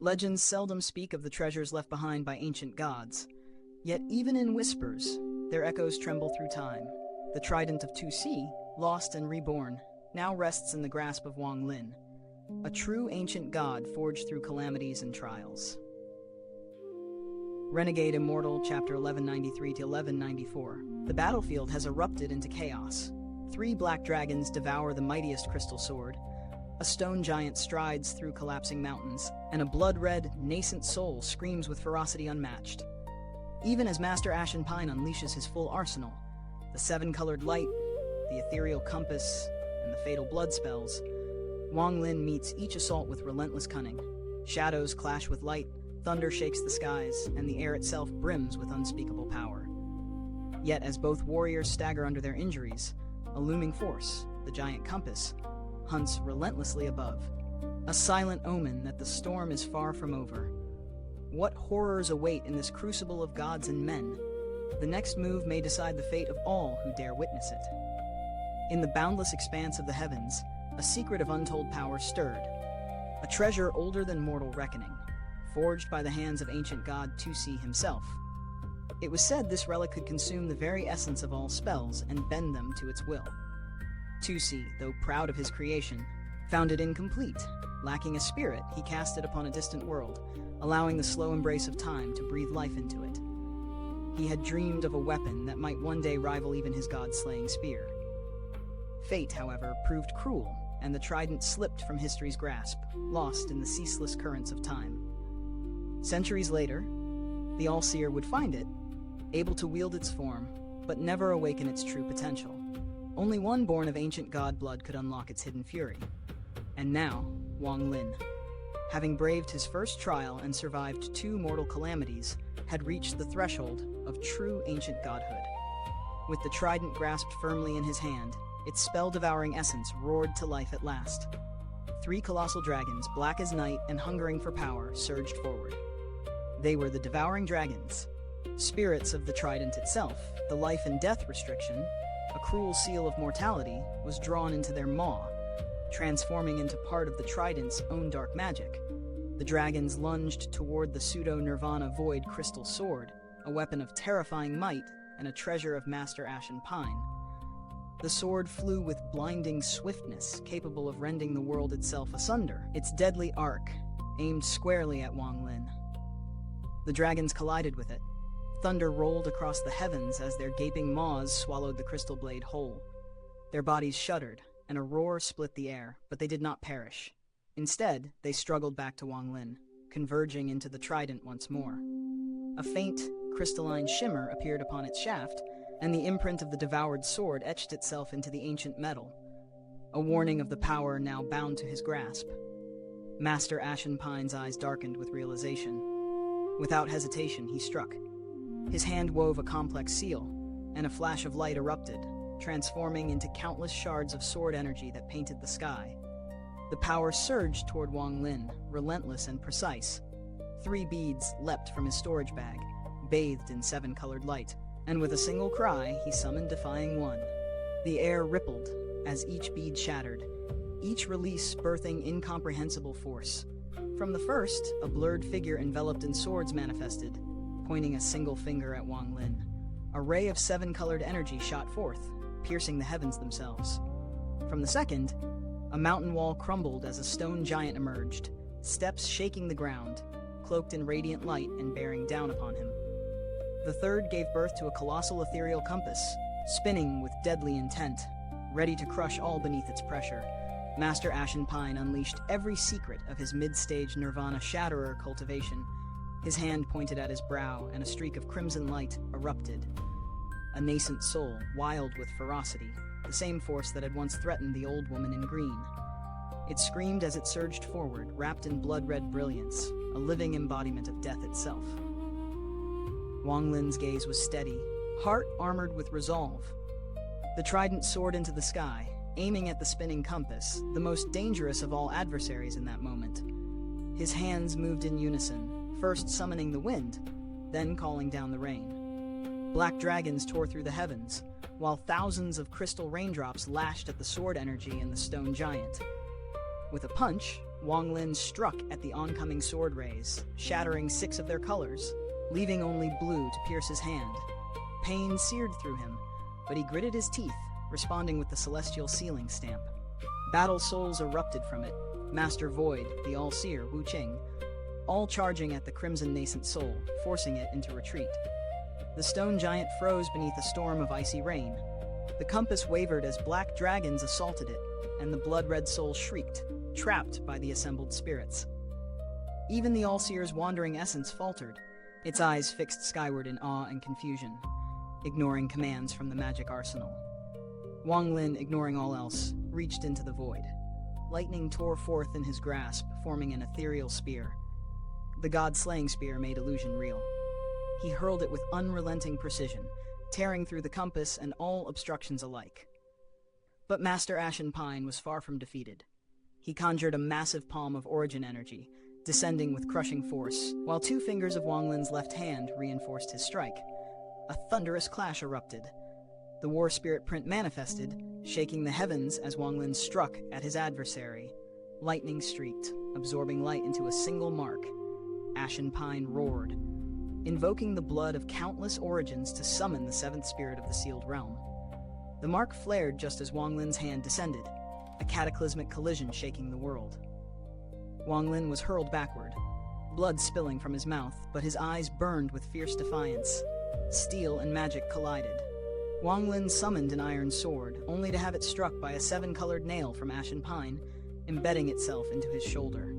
Legends seldom speak of the treasures left behind by ancient gods, yet even in whispers, their echoes tremble through time. The trident of 2C, lost and reborn, now rests in the grasp of Wang Lin, a true ancient god forged through calamities and trials. Renegade Immortal, chapter 1193 to 1194. The battlefield has erupted into chaos. 3 black dragons devour the mightiest crystal sword. A stone giant strides through collapsing mountains, and a blood-red, nascent soul screams with ferocity unmatched. Even as Master Ashen Pine unleashes his full arsenal, the 7-colored light, the ethereal compass, and the fatal blood spells, Wang Lin meets each assault with relentless cunning. Shadows clash with light, thunder shakes the skies, and the air itself brims with unspeakable power. Yet as both warriors stagger under their injuries, a looming force, the giant compass, hunts relentlessly above, a silent omen that the storm is far from over. What horrors await in this crucible of gods and men? The next move may decide the fate of all who dare witness it. In the boundless expanse of the heavens, a secret of untold power stirred, a treasure older than mortal reckoning, forged by the hands of ancient god 2C himself. It was said this relic could consume the very essence of all spells and bend them to its will. 2C, though proud of his creation, found it incomplete. Lacking a spirit, he cast it upon a distant world, allowing the slow embrace of time to breathe life into it. He had dreamed of a weapon that might one day rival even his god-slaying spear. Fate, however, proved cruel, and the trident slipped from history's grasp, lost in the ceaseless currents of time. Centuries later, the All-Seer would find it, able to wield its form, but never awaken its true potential. Only one born of ancient god blood could unlock its hidden fury. And now, Wang Lin, having braved his first trial and survived 2 mortal calamities, had reached the threshold of true ancient godhood. With the trident grasped firmly in his hand, its spell-devouring essence roared to life at last. 3 colossal dragons, black as night and hungering for power, surged forward. They were the devouring dragons, spirits of the trident itself. The life and death restriction, a cruel seal of mortality, was drawn into their maw, transforming into part of the trident's own dark magic. The dragons lunged toward the pseudo-nirvana void crystal sword, a weapon of terrifying might and a treasure of Master Ashen Pine. The sword flew with blinding swiftness, capable of rending the world itself asunder, its deadly arc aimed squarely at Wang Lin. The dragons collided with it. Thunder rolled across the heavens as their gaping maws swallowed the crystal blade whole. Their bodies shuddered, and a roar split the air, but they did not perish. Instead, they struggled back to Wang Lin, converging into the trident once more. A faint, crystalline shimmer appeared upon its shaft, and the imprint of the devoured sword etched itself into the ancient metal, a warning of the power now bound to his grasp. Master Ashen Pine's eyes darkened with realization. Without hesitation, he struck. His hand wove a complex seal, and a flash of light erupted, transforming into countless shards of sword energy that painted the sky. The power surged toward Wang Lin, relentless and precise. 3 beads leapt from his storage bag, bathed in 7-colored light, and with a single cry, he summoned Defying One. The air rippled as each bead shattered, each release birthing incomprehensible force. From the first, a blurred figure enveloped in swords manifested, pointing a single finger at Wang Lin. A ray of 7-colored energy shot forth, piercing the heavens themselves. From the second, a mountain wall crumbled as a stone giant emerged, steps shaking the ground, cloaked in radiant light and bearing down upon him. The third gave birth to a colossal ethereal compass, spinning with deadly intent, ready to crush all beneath its pressure. Master Ashen Pine unleashed every secret of his mid-stage nirvana shatterer cultivation. His hand pointed at his brow, and a streak of crimson light erupted. A nascent soul, wild with ferocity, the same force that had once threatened the old woman in green. It screamed as it surged forward, wrapped in blood-red brilliance, a living embodiment of death itself. Wang Lin's gaze was steady, heart armored with resolve. The trident soared into the sky, aiming at the spinning compass, the most dangerous of all adversaries in that moment. His hands moved in unison, first summoning the wind, then calling down the rain. Black dragons tore through the heavens, while thousands of crystal raindrops lashed at the sword energy in the stone giant. With a punch, Wang Lin struck at the oncoming sword rays, shattering 6 of their colors, leaving only blue to pierce his hand. Pain seared through him, but he gritted his teeth, responding with the celestial sealing stamp. Battle souls erupted from it, Master Void, the All-Seer, Wu Qing, all charging at the crimson nascent soul, forcing it into retreat. The stone giant froze beneath a storm of icy rain. The compass wavered as black dragons assaulted it, and the blood-red soul shrieked, trapped by the assembled spirits. Even the All-Seer's wandering essence faltered, its eyes fixed skyward in awe and confusion, ignoring commands from the magic arsenal. Wang Lin, ignoring all else, reached into the void. Lightning tore forth in his grasp, forming an ethereal spear. The god-slaying spear made illusion real. He hurled it with unrelenting precision, tearing through the compass and all obstructions alike. But Master Ashen Pine was far from defeated. He conjured a massive palm of origin energy, descending with crushing force, while 2 fingers of Wang Lin's left hand reinforced his strike. A thunderous clash erupted. The war spirit print manifested, shaking the heavens as Wang Lin struck at his adversary. Lightning streaked, absorbing light into a single mark. Ashen Pine roared, invoking the blood of countless origins to summon the 7th spirit of the sealed realm. The mark flared just as Wang Lin's hand descended, a cataclysmic collision shaking the world. Wang Lin was hurled backward, blood spilling from his mouth, but his eyes burned with fierce defiance. Steel and magic collided. Wang Lin summoned an iron sword, only to have it struck by a 7-colored nail from Ashen Pine, embedding itself into his shoulder.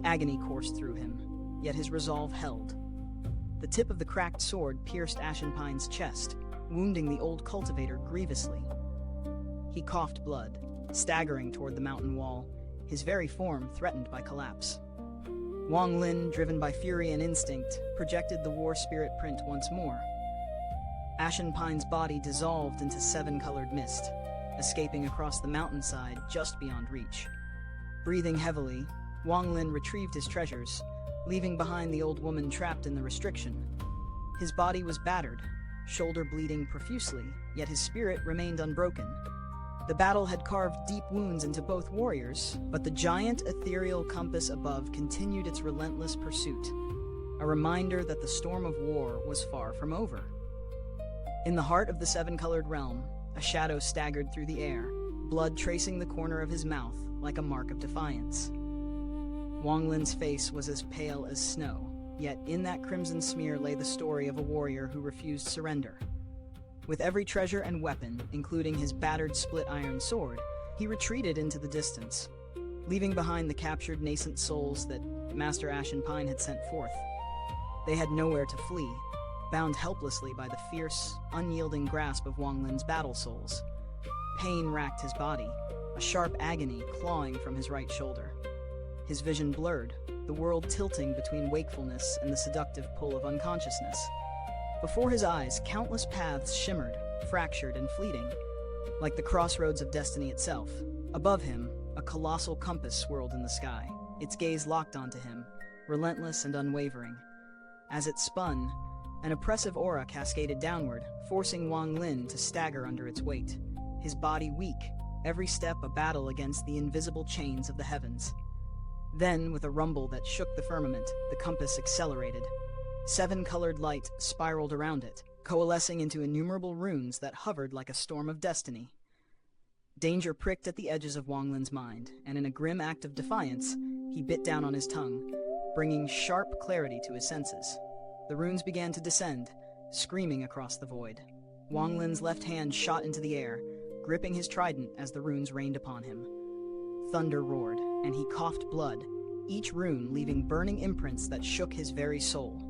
Agony coursed through him, yet his resolve held. The tip of the cracked sword pierced Ashen Pine's chest, wounding the old cultivator grievously. He coughed blood, staggering toward the mountain wall, his very form threatened by collapse. Wang Lin, driven by fury and instinct, projected the war spirit print once more. Ashen Pine's body dissolved into 7-colored mist, escaping across the mountainside just beyond reach. Breathing heavily, Wang Lin retrieved his treasures, leaving behind the old woman trapped in the restriction. His body was battered, shoulder bleeding profusely, yet his spirit remained unbroken. The battle had carved deep wounds into both warriors, but the giant ethereal compass above continued its relentless pursuit, a reminder that the storm of war was far from over. In the heart of the 7-colored realm, a shadow staggered through the air, blood tracing the corner of his mouth like a mark of defiance. Wang Lin's face was as pale as snow, yet in that crimson smear lay the story of a warrior who refused surrender. With every treasure and weapon, including his battered split-iron sword, he retreated into the distance, leaving behind the captured nascent souls that Master Ashen Pine had sent forth. They had nowhere to flee, bound helplessly by the fierce, unyielding grasp of Wang Lin's battle souls. Pain racked his body, a sharp agony clawing from his right shoulder. His vision blurred, the world tilting between wakefulness and the seductive pull of unconsciousness. Before his eyes, countless paths shimmered, fractured and fleeting, like the crossroads of destiny itself. Above him, a colossal compass swirled in the sky, its gaze locked onto him, relentless and unwavering. As it spun, an oppressive aura cascaded downward, forcing Wang Lin to stagger under its weight, his body weak, every step a battle against the invisible chains of the heavens. Then, with a rumble that shook the firmament, the compass accelerated. 7-colored light spiraled around it, coalescing into innumerable runes that hovered like a storm of destiny. Danger pricked at the edges of Wang Lin's mind, and in a grim act of defiance, he bit down on his tongue, bringing sharp clarity to his senses. The runes began to descend, screaming across the void. Wang Lin's left hand shot into the air, gripping his trident as the runes rained upon him. Thunder roared, and he coughed blood, each rune leaving burning imprints that shook his very soul.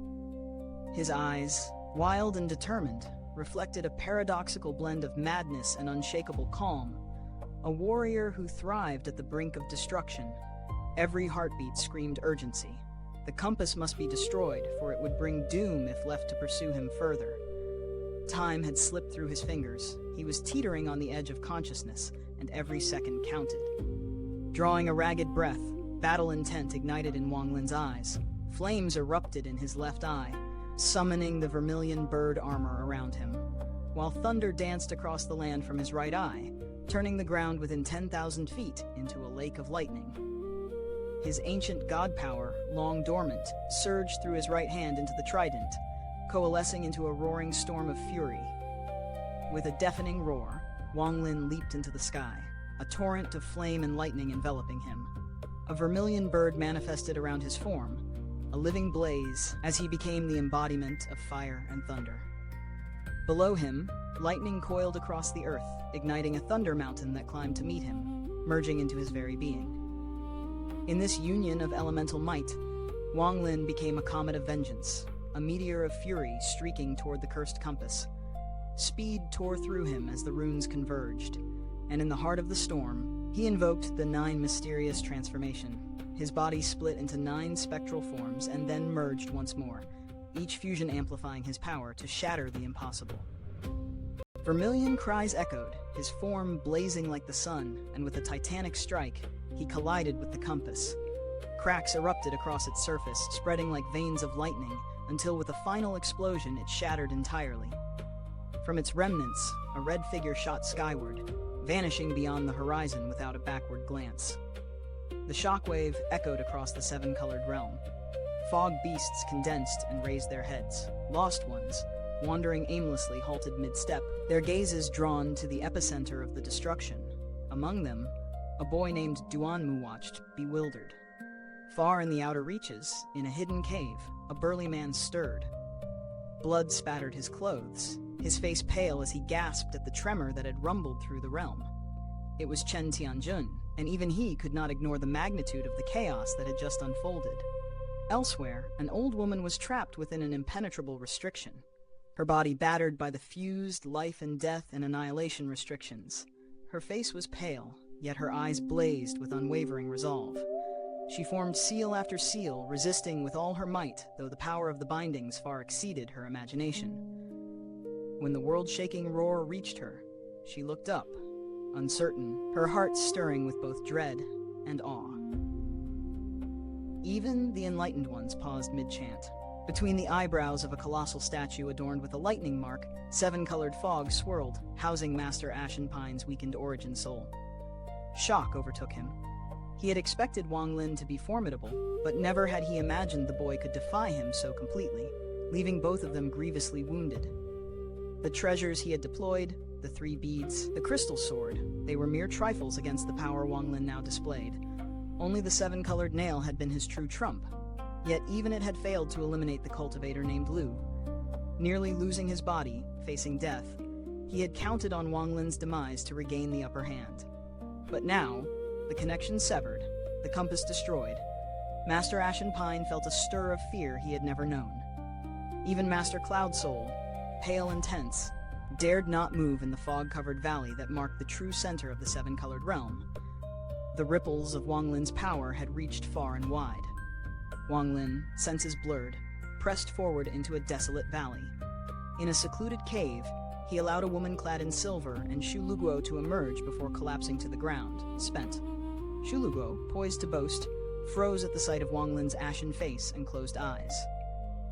His eyes, wild and determined, reflected a paradoxical blend of madness and unshakable calm, a warrior who thrived at the brink of destruction. Every heartbeat screamed urgency. The compass must be destroyed, for it would bring doom if left to pursue him further. Time had slipped through his fingers. He was teetering on the edge of consciousness, and every second counted. Drawing a ragged breath, battle intent ignited in Wang Lin's eyes. Flames erupted in his left eye, summoning the vermilion bird armor around him, while thunder danced across the land from his right eye, turning the ground within 10,000 feet into a lake of lightning. His ancient god power, long dormant, surged through his right hand into the trident, coalescing into a roaring storm of fury. With a deafening roar, Wang Lin leaped into the sky, a torrent of flame and lightning enveloping him. A vermilion bird manifested around his form, a living blaze as he became the embodiment of fire and thunder. Below him, lightning coiled across the earth, igniting a thunder mountain that climbed to meet him, merging into his very being. In this union of elemental might, Wang Lin became a comet of vengeance, a meteor of fury streaking toward the cursed compass. Speed tore through him as the runes converged, and in the heart of the storm, he invoked the 9 mysterious transformation. His body split into 9 spectral forms and then merged once more, each fusion amplifying his power to shatter the impossible. Vermilion cries echoed, his form blazing like the sun, and with a titanic strike, he collided with the compass. Cracks erupted across its surface, spreading like veins of lightning, until with a final explosion it shattered entirely. From its remnants, a red figure shot skyward, vanishing beyond the horizon without a backward glance. The shockwave echoed across the 7-colored realm. Fog beasts condensed and raised their heads. Lost ones, wandering aimlessly, halted mid-step, their gazes drawn to the epicenter of the destruction. Among them, a boy named Duanmu watched, bewildered. Far in the outer reaches, in a hidden cave, a burly man stirred. Blood spattered his clothes, his face pale as he gasped at the tremor that had rumbled through the realm. It was Chen Tianjun, and even he could not ignore the magnitude of the chaos that had just unfolded. Elsewhere, an old woman was trapped within an impenetrable restriction, her body battered by the fused life and death and annihilation restrictions. Her face was pale, yet her eyes blazed with unwavering resolve. She formed seal after seal, resisting with all her might, though the power of the bindings far exceeded her imagination. When the world-shaking roar reached her, she looked up, uncertain, her heart stirring with both dread and awe. Even the enlightened ones paused mid-chant. Between the eyebrows of a colossal statue adorned with a lightning mark, 7-colored fog swirled, housing Master Ashen Pine's weakened origin soul. Shock overtook him. He had expected Wang Lin to be formidable, but never had he imagined the boy could defy him so completely, leaving both of them grievously wounded. The treasures he had deployed, the 3 beads, the crystal sword, they were mere trifles against the power Wang Lin now displayed. Only the 7-colored nail had been his true trump, yet even it had failed to eliminate the cultivator named Lu. Nearly losing his body, facing death, he had counted on Wang Lin's demise to regain the upper hand. But now, the connection severed, the compass destroyed, Master Ashen Pine felt a stir of fear he had never known. Even Master Cloud Soul, pale and tense, dared not move in the fog-covered valley that marked the true center of the 7-colored realm. The ripples of Wang Lin's power had reached far and wide. Wang Lin, senses blurred, pressed forward into a desolate valley. In a secluded cave, he allowed a woman clad in silver and Shuluguo to emerge before collapsing to the ground, spent. Shuluguo, poised to boast, froze at the sight of Wang Lin's ashen face and closed eyes.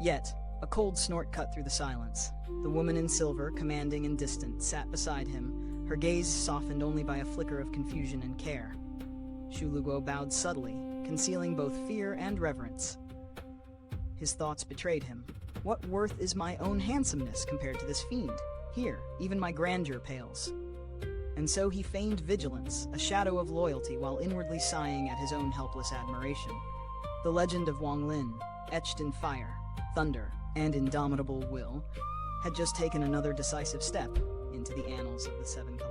Yet, a cold snort cut through the silence. The woman in silver, commanding and distant, sat beside him, her gaze softened only by a flicker of confusion and care. Shuluguo bowed subtly, concealing both fear and reverence. His thoughts betrayed him. What worth is my own handsomeness compared to this fiend? Here, even my grandeur pales. And so he feigned vigilance, a shadow of loyalty, while inwardly sighing at his own helpless admiration. The legend of Wang Lin, etched in fire, thunder, and indomitable will, had just taken another decisive step into the annals of the 7 colors.